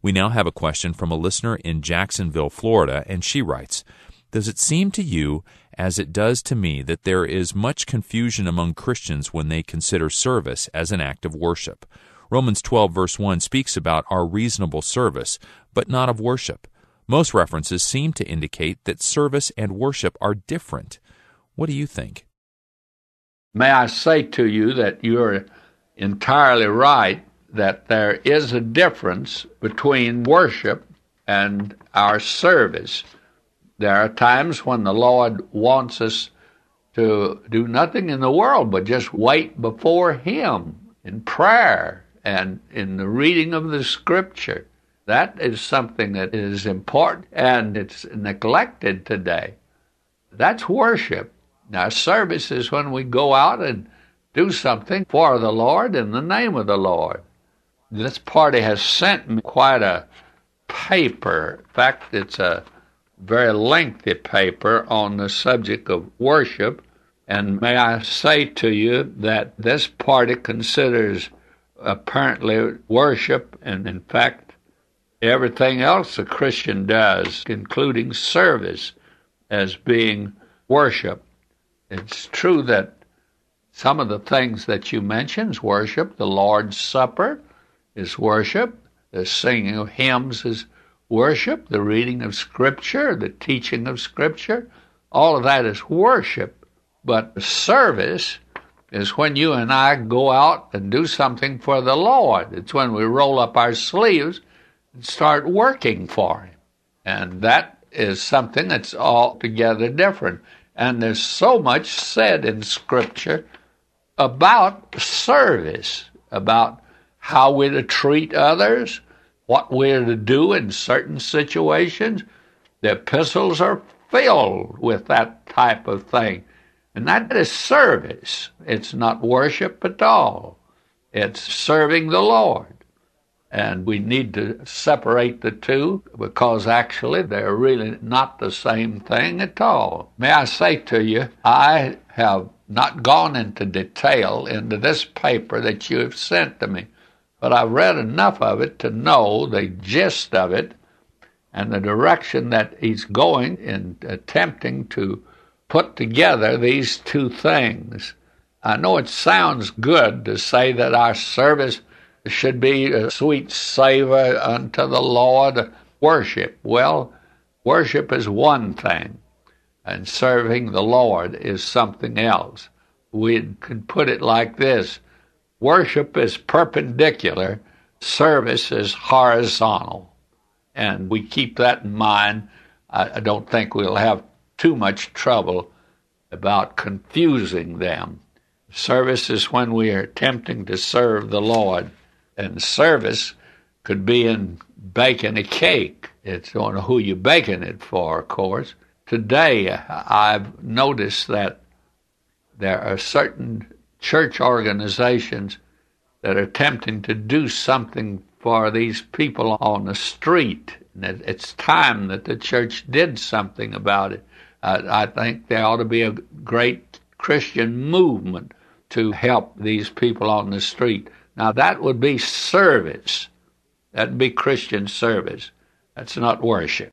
We now have a question from a listener in Jacksonville, Florida, and she writes, "Does it seem to you, as it does to me, that there is much confusion among Christians when they consider service as an act of worship? Romans 12, verse 1 speaks about our reasonable service, but not of worship. Most references seem to indicate that service and worship are different. What do you think?" May I say to you that you're entirely right, that there is a difference between worship and our service. There are times when the Lord wants us to do nothing in the world but just wait before Him in prayer and in the reading of the Scripture. That is something that is important, and it's neglected today. That's worship. Now, service is when we go out and do something for the Lord in the name of the Lord. This party has sent me quite a paper. In fact, it's a very lengthy paper on the subject of worship. And may I say to you that this party considers apparently worship, and in fact, everything else a Christian does, including service, as being worship. It's true that some of the things that you mentioned is worship. The Lord's Supper is worship. The singing of hymns is worship. The reading of Scripture, the teaching of Scripture, all of that is worship. But service is when you and I go out and do something for the Lord. It's when we roll up our sleeves and start working for Him. And that is something that's altogether different. And there's so much said in Scripture about service, about how we're to treat others, what we're to do in certain situations. The epistles are filled with that type of thing. And that is service. It's not worship at all. It's serving the Lord. And we need to separate the two, because actually they're really not the same thing at all. May I say to you, I have not gone into detail into this paper that you have sent to me, but I've read enough of it to know the gist of it and the direction that he's going in attempting to put together these two things. I know it sounds good to say that our service should be a sweet savor unto the Lord, worship. Well, worship is one thing, and serving the Lord is something else. We can put it like this: worship is perpendicular, service is horizontal. And we keep that in mind. I don't think we'll have too much trouble about confusing them. Service is when we are attempting to serve the Lord. And service could be in baking a cake. It's on who you're baking it for, of course. Today, I've noticed that there are certain church organizations that are attempting to do something for these people on the street. And it's time that the church did something about it. I think there ought to be a great Christian movement to help these people on the street. Now, that would be service. That would be Christian service. That's not worship.